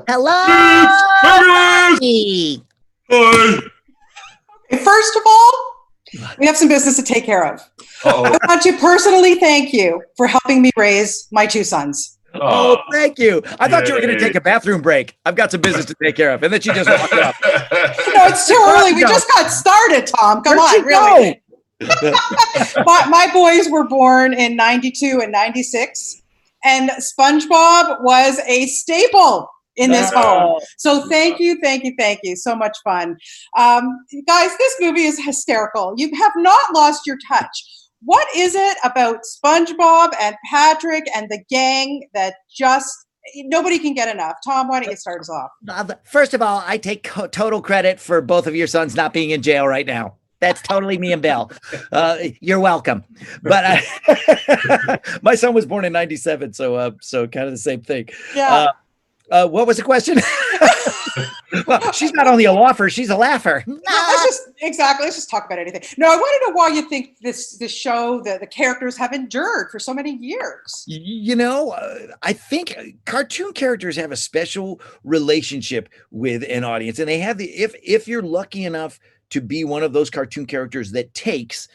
Hello. Hi. First of all, we have some business to take care of. I want to personally thank you for helping me raise my two sons. Oh, thank you. I thought you were going to take a bathroom break. I've got some business to take care of. And then she just walked up. No, it's too early. We just got started, Tom. Come on, really. My boys were born in 92 and 96, and SpongeBob was a staple in this home. So thank you so much fun. Guys, this movie is hysterical. You have not lost your touch. What is it about SpongeBob and Patrick and the gang that just nobody can get enough? Tom, why don't you start us off? First of all, I take total credit for both of your sons not being in jail right now. That's totally me and Bill. You're welcome. But my son was born in 97, so kind of the same thing. Yeah. What was the question? Well, she's not only a Laufer, she's a laugher. Let's just talk about anything. No, I want to know why you think this show, the characters have endured for so many years. I think cartoon characters have a special relationship with an audience, and they have if you're lucky enough to be one of those cartoon characters that takes,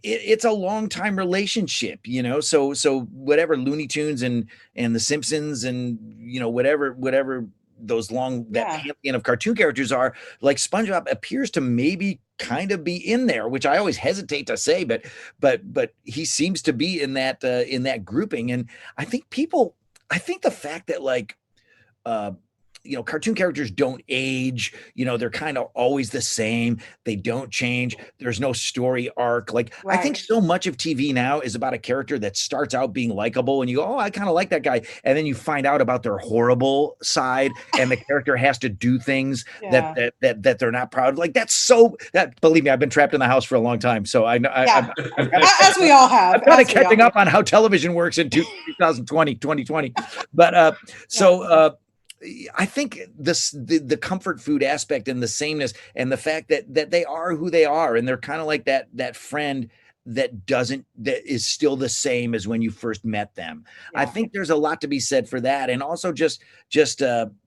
it's a long time relationship, so whatever Looney Tunes and the Simpsons and whatever those that pantheon of cartoon characters are, like SpongeBob appears to maybe kind of be in there, which I always hesitate to say, but he seems to be in that grouping. And I think the fact that cartoon characters don't age, they're kind of always the same. They don't change. There's no story arc. Right. I think so much of TV now is about a character that starts out being likable and you go, oh, I kind of like that guy. And then you find out about their horrible side and the character has to do things that they're not proud of. Believe me, I've been trapped in the house for a long time. So I know, as we all have. I'm kind of catching up on how television works in 2020. But I think the comfort food aspect and the sameness and the fact that they are who they are and they're kind of like that friend that is still the same as when you first met them. Yeah. I think there's a lot to be said for that, and also just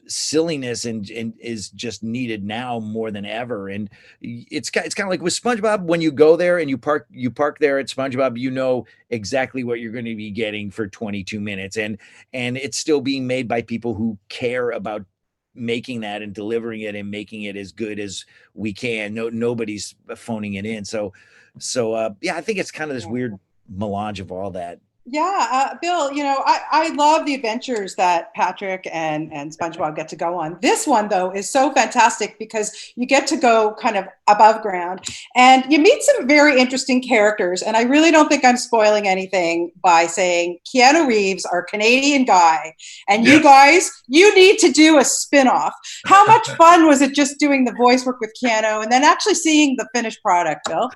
silliness and is just needed now more than ever. And it's kind of like with SpongeBob, when you go there and you park there at SpongeBob, you know exactly what you're going to be getting for 22 minutes, and it's still being made by people who care about making that and delivering it and making it as good as we can. Nobody's phoning it in. So I think it's kind of this weird melange of all that. Yeah, Bill, I love the adventures that Patrick and SpongeBob get to go on. This one, though, is so fantastic because you get to go kind of above ground and you meet some very interesting characters. And I really don't think I'm spoiling anything by saying Keanu Reeves, our Canadian guy, and you guys, you need to do a spin-off. How much fun was it just doing the voice work with Keanu and then actually seeing the finished product, Bill?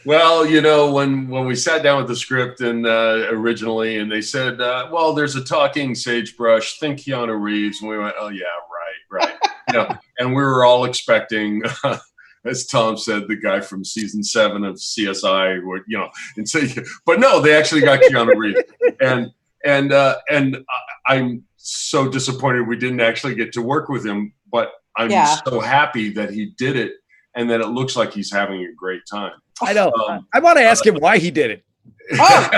Well, when we sat down with the script and originally, and they said, well, there's a talking sagebrush, think Keanu Reeves, and we went, oh yeah, right. And we were all expecting, as Tom said, the guy from season 7 of CSI, and so, but no, they actually got Keanu Reeves, and I'm so disappointed we didn't actually get to work with him, but I'm so happy that he did it, and that it looks like he's having a great time. I know. I want to ask him why he did it. Oh,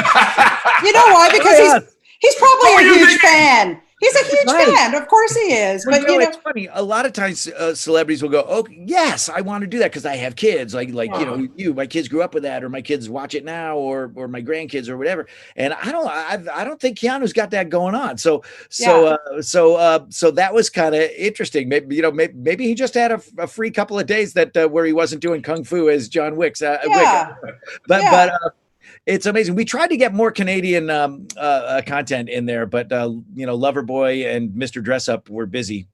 you know why? Because he's probably a huge fan. He's a huge fan. Of course he is. But it's funny. A lot of times celebrities will go, "Oh, yes, I want to do that because I have kids." Like my kids grew up with that, or my kids watch it now, or my grandkids, or whatever. And I don't think Keanu's got that going on. So that was kind of interesting. Maybe he just had a free couple of days that where he wasn't doing kung fu as John Wick's. But it's amazing. We tried to get more Canadian content in there, but Loverboy and Mr. Dress Up were busy.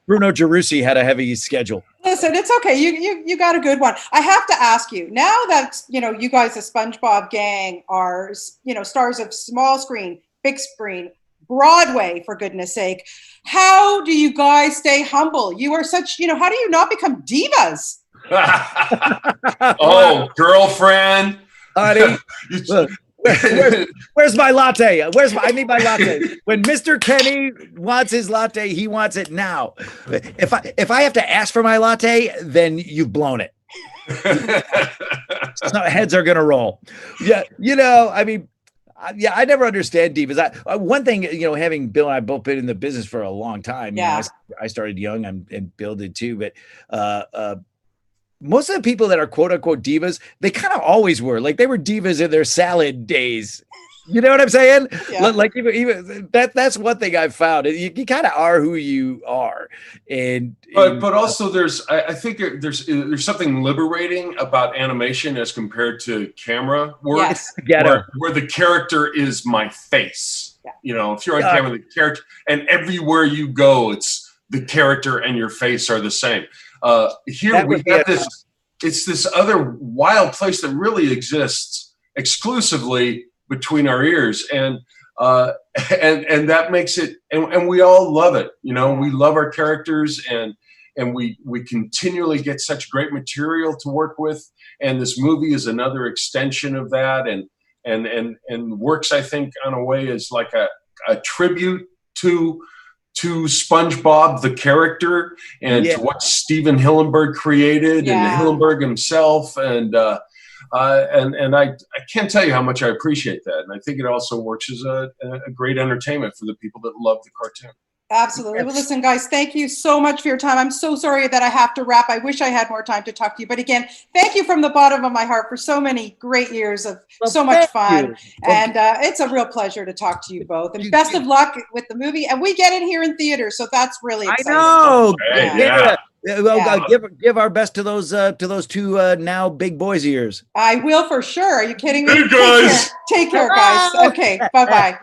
Bruno Gerussi had a heavy schedule. Listen, it's okay. You got a good one. I have to ask you now that you guys, the SpongeBob gang, are stars of small screen, big screen, Broadway, for goodness sake. How do you guys stay humble? You are such. How do you not become divas? Oh, girlfriend. Honey, Where's my latte? I need my latte. When Mr. Kenny wants his latte, he wants it now. If I have to ask for my latte, then you've blown it. So heads are gonna roll. Yeah, I mean, I never understand divas. One thing, having Bill and I both been in the business for a long time. Yeah. I started young, and Bill did too. But most of the people that are quote unquote divas, they kind of always were. Like, they were divas in their salad days. You know what I'm saying? Yeah. Like, even that's one thing I've found. You kind of are who you are, but also I think there's something liberating about animation as compared to camera work. Yes. Where the character is my face. Yeah. If you're on camera, the character, and everywhere you go, it's the character and your face are the same. Here we have this. It's this other wild place that really exists exclusively between our ears, and that makes it, and we all love it. We love our characters, and we continually get such great material to work with, and this movie is another extension of that, and works, I think, on a way as like a tribute to SpongeBob the character, and to what Steven Hillenburg created, and Hillenburg himself, and I can't tell you how much I appreciate that. And I think it also works as a great entertainment for the people that love the cartoon. Absolutely. Well, listen, guys, thank you so much for your time. I'm so sorry that I have to wrap. I wish I had more time to talk to you. But again, thank you from the bottom of my heart for so many great years of so much fun. And it's a real pleasure to talk to you both. And best of luck with the movie. And we get it here in theater, so that's really exciting. I know. Yeah. Give our best to those two now big boys' ears. I will, for sure. Are you kidding me? Hey, guys. Take care, guys. Okay, bye-bye.